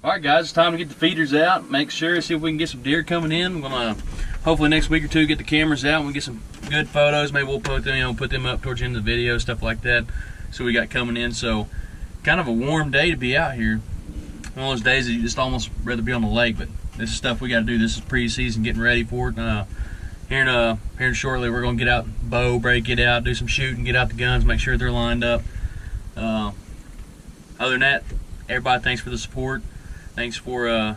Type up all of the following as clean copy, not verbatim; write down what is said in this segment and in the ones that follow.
Alright guys, it's time to get the feeders out. Make sure, see if we can get some deer coming in. We're gonna hopefully next week or two get the cameras out and we get some good photos. Maybe we'll put them, put them up towards the end of the video, stuff like that. So we got coming in. So kind of a warm day to be out here. One of those days that you just almost rather be on the lake, but this is stuff we got to do. This is pre-season, getting ready for it. Here in shortly, we're gonna get out, bow, break it out, do some shooting, get out the guns, make sure they're lined up. Other than that, everybody, thanks for the support. Thanks for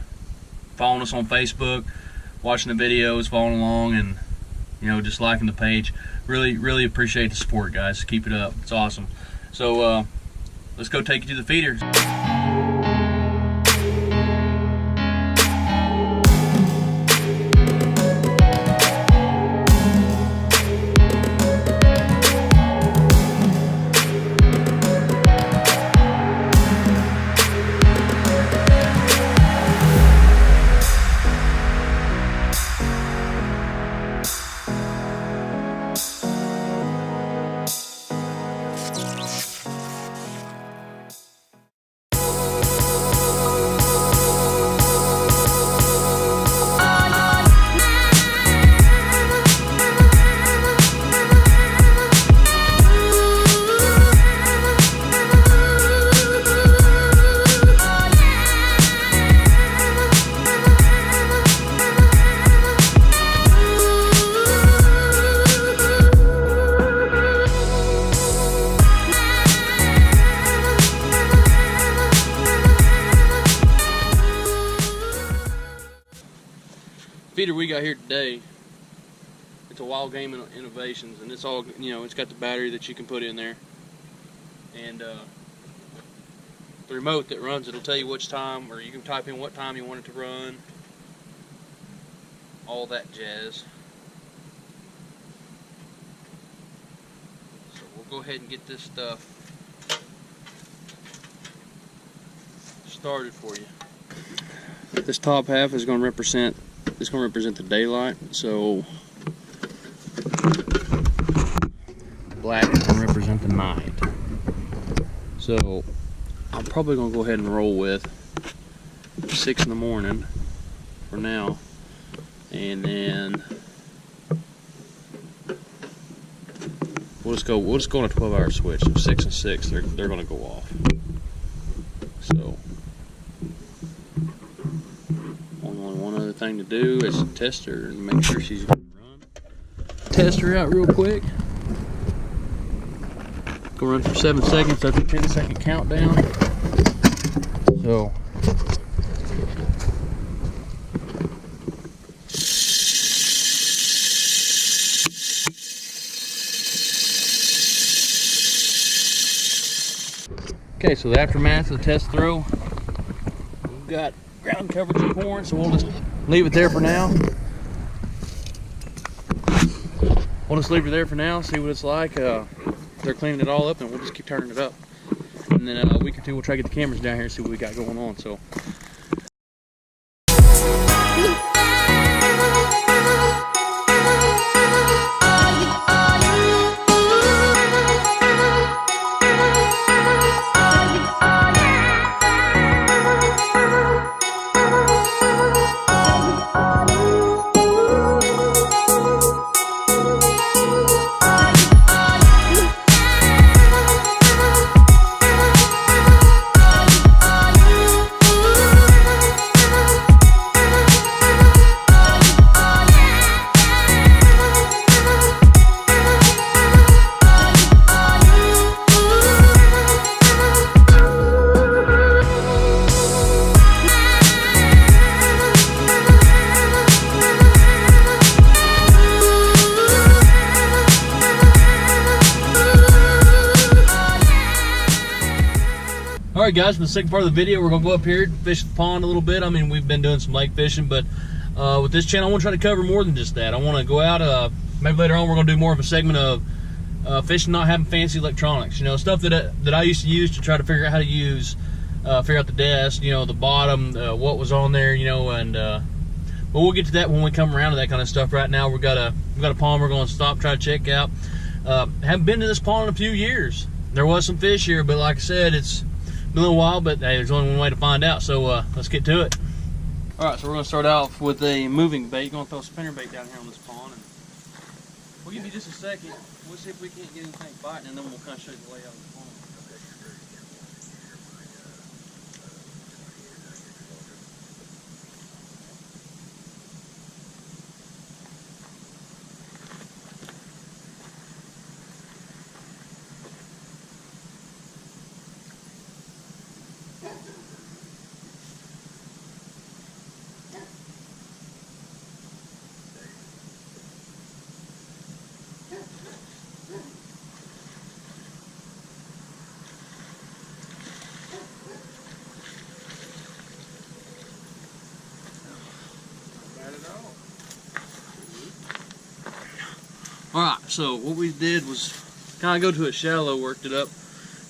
following us on Facebook, watching the videos, following along, and just liking the page. Really appreciate the support, guys. Keep it up. It's awesome. So let's go take you to the feeders. Feeder we got here today, it's a Wild Game Innovations, and it's all, it's got the battery that you can put in there, and the remote that runs it'll tell you which time, or you can type in what time you want it to run, all that jazz. So we'll go ahead and get this stuff started for you. This top half is going to represent the daylight, so black is going to represent the night. So I'm probably going to go ahead and roll with 6 in the morning for now, and then we'll just go on a 12-hour switch. So 6 and 6, they're going to go off. So one other thing to do is test her and make sure she's going to run. Test her out real quick. Go run for 7 seconds. That's a 10-second countdown. So okay, so the aftermath of the test throw, we've got ground coverage and corn, so we'll just leave it there for now. We'll just leave it there for now, see what it's like. They're cleaning it all up, and we'll just keep turning it up. And then a week or two, we'll try to get the cameras down here and see what we got going on. So. Alright guys, for the second part of the video, we're going to go up here and fish the pond a little bit. I mean, we've been doing some lake fishing, but with this channel, I want to try to cover more than just that. I want to go out, maybe later on we're going to do more of a segment of fishing not having fancy electronics. Stuff that I used to use to try to figure out how to use, figure out the depth, the bottom, what was on there, but we'll get to that when we come around to that kind of stuff. Right now, we've got a pond we're going to stop, try to check out. Haven't been to this pond in a few years. There was some fish here, but like I said, it's a little while, but hey, there's only one way to find out, so let's get to it. Alright, so we're going to start off with a moving bait. Going to throw a spinner bait down here on this pond. And we'll give you just a second. We'll see if we can't get anything biting, and then we'll kind of show you the layout of the pond. Alright, so what we did was kind of go to a shallow, worked it up,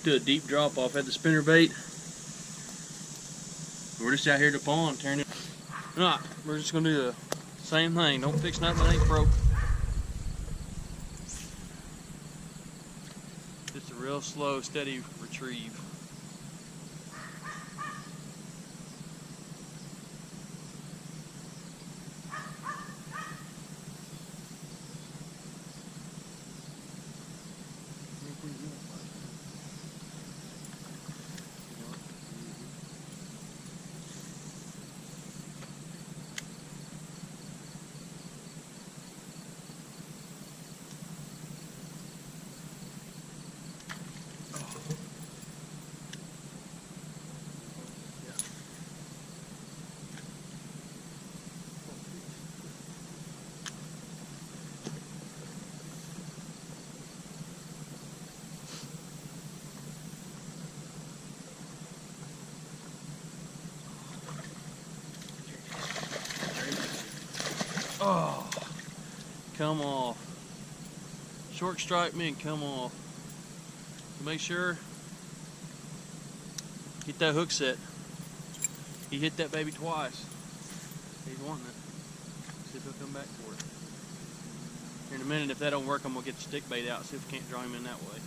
do a deep drop off at the spinner bait. We're just out here at the pond turning it. Alright, we're just going to do the same thing. Don't fix nothing that ain't broke. Just a real slow, steady retrieve. Oh, come off. Short strike me and come off. So make sure, get that hook set. He hit that baby twice. He's wanting it. See if he'll come back for it. Here in a minute, if that don't work, I'm gonna get the stick bait out, see if we can't draw him in that way.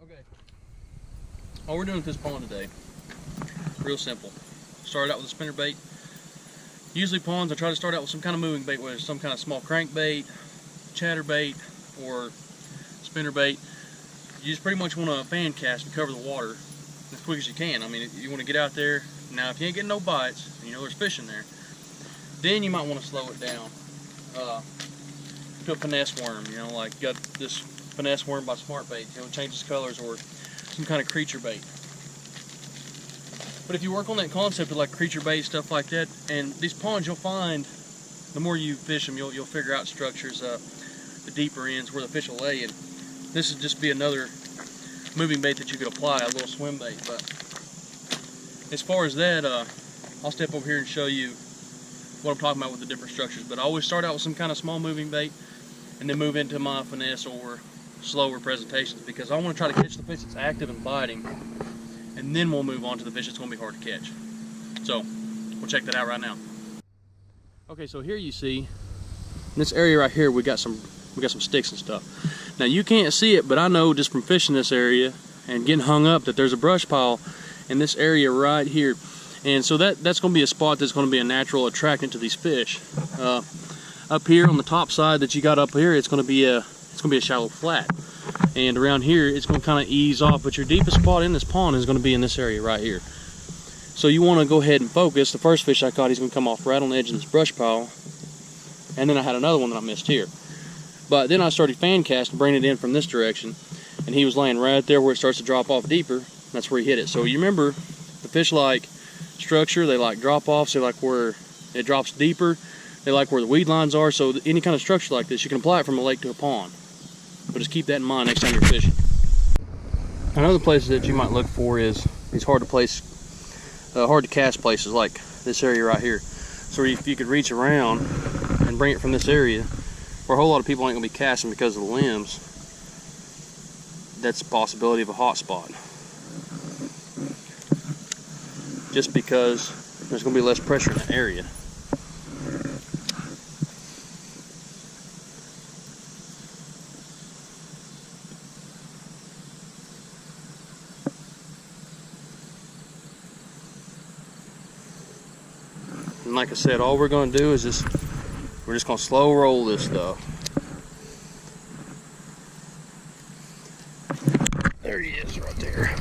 Okay, all we're doing with this pond today, real simple. Started out with a spinner bait. Usually ponds, I try to start out with some kind of moving bait, whether it's some kind of small crankbait, chatterbait, or spinner bait. You just pretty much want to fan cast and cover the water as quick as you can. I mean, you want to get out there. Now, if you ain't getting no bites, and you know there's fish in there, then you might want to slow it down to a finesse worm. You know, like got this finesse worm by Smart Bait, you know, changes colors, or some kind of creature bait. But if you work on that concept of like creature bait, stuff like that, and these ponds, you'll find the more you fish them, you'll figure out structures, the deeper ends where the fish will lay. And this would just be another moving bait that you could apply, a little swim bait. But as far as that, I'll step over here and show you what I'm talking about with the different structures. But I always start out with some kind of small moving bait, and then move into my finesse or slower presentations, because I want to try to catch the fish that's active and biting, and then we'll move on to the fish that's going to be hard to catch. So we'll check that out right now. Okay, so here you see in this area right here we got some sticks and stuff. Now you can't see it, but I know just from fishing this area and getting hung up that there's a brush pile in this area right here, and so that's going to be a spot that's going to be a natural attractant to these fish. Up here on the top side that you got up here, it's going to be a shallow flat, and around here it's going to kind of ease off, but your deepest spot in this pond is going to be in this area right here. So you want to go ahead and focus. The first fish I caught, he's going to come off right on the edge of this brush pile, and then I had another one that I missed here. But then I started fan casting, bringing it in from this direction, and he was laying right there where it starts to drop off deeper. That's where he hit it. So you remember, the fish like structure, they like drop offs, they like where it drops deeper, they like where the weed lines are. So any kind of structure like this, you can apply it from a lake to a pond. But just keep that in mind next time you're fishing. Another place that you might look for is these hard to cast places like this area right here. So if you could reach around and bring it from this area, where a whole lot of people ain't gonna be casting because of the limbs, that's a possibility of a hot spot. Just because there's going to be less pressure in the area. And like I said, all we're going to do is we're just going to slow roll this stuff. There he is right there.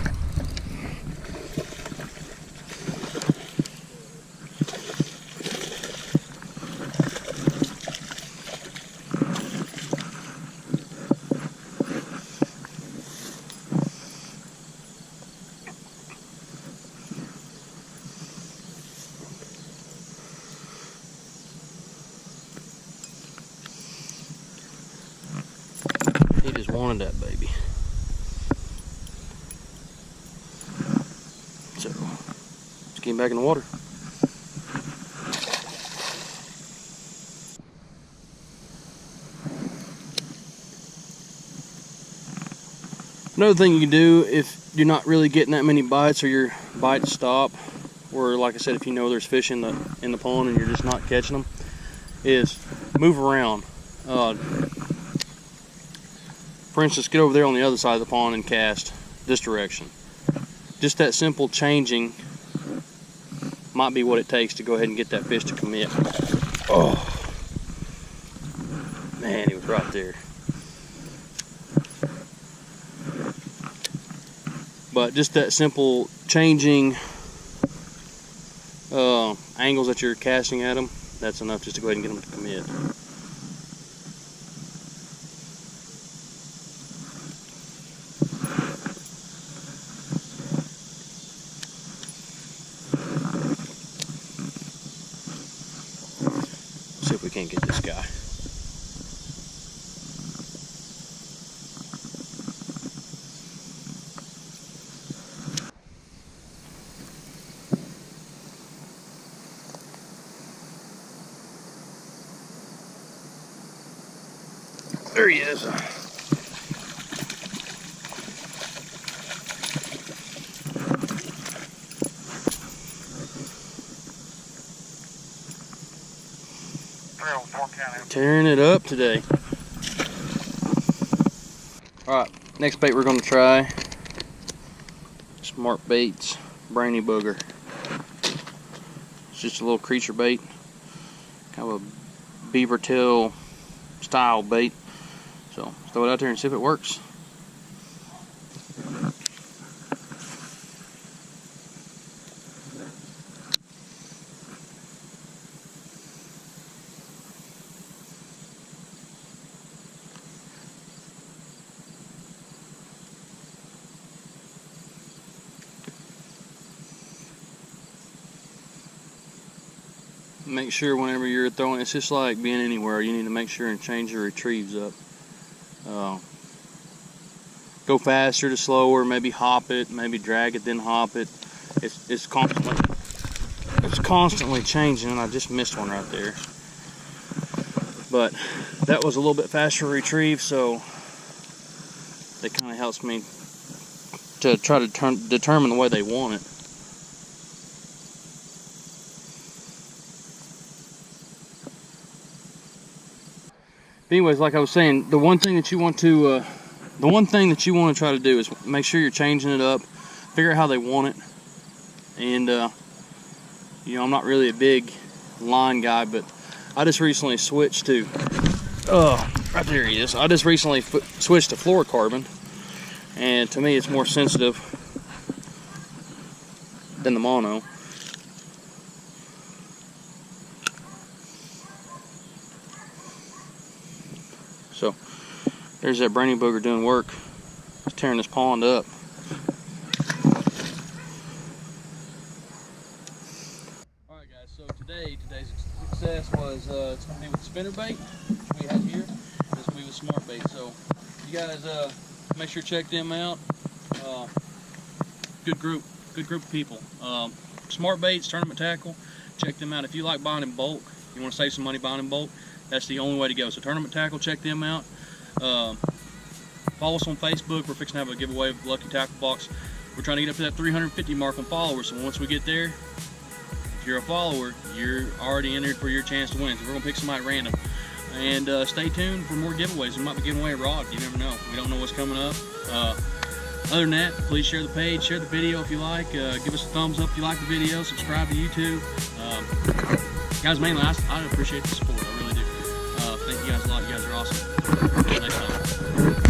He just wanted that baby. So, let's get him back in the water. Another thing you can do if you're not really getting that many bites or your bites stop, or like I said, if you know there's fish in the pond and you're just not catching them, is move around. For instance, get over there on the other side of the pond and cast this direction. Just that simple changing might be what it takes to go ahead and get that fish to commit. Oh, man, he was right there. But just that simple changing angles that you're casting at them, that's enough just to go ahead and get them to commit. See if we can't get this guy. There he is. Tearing it up today. Alright, next bait we're going to try, Smart Baits Brainy Booger. It's just a little creature bait, kind of a beaver tail style bait. So let's throw it out there and see if it works. Make sure whenever you're throwing, it's just like being anywhere, you need to make sure and change your retrieves up. Go faster to slower, maybe hop it, maybe drag it, then hop it. It's constantly changing, and I just missed one right there. But that was a little bit faster retrieve, so that kind of helps me to try to determine the way they want it. But anyways, like I was saying, the one thing that you want to try to do is make sure you're changing it up, figure out how they want it. And you know, I'm not really a big line guy, but I just recently switched to right there he is. I just recently switched to fluorocarbon, and to me it's more sensitive than the mono. So there's that Brainy Booger doing work. It's tearing this pond up. Alright guys, so today's success was it's going to be with spinnerbait we have here. This will be with Smart Bait. So you guys make sure to check them out. Good group of people. Smart Baits, Tournament Tackle, check them out. If you like buying in bulk, you want to save some money buying in bulk, that's the only way to go. So Tournament Tackle, check them out. Follow us on Facebook. We're fixing to have a giveaway of Lucky Tackle Box. We're trying to get up to that 350 mark on followers. So once we get there, if you're a follower, you're already entered for your chance to win. So we're gonna pick somebody random. And stay tuned for more giveaways. We might be giving away a rod. You never know. We don't know what's coming up. Other than that, please share the page, share the video if you like. Give us a thumbs up if you like the video. Subscribe to YouTube. Guys, mainly, I appreciate the support. I really do. Thank you guys a lot. You guys are awesome. Until next time.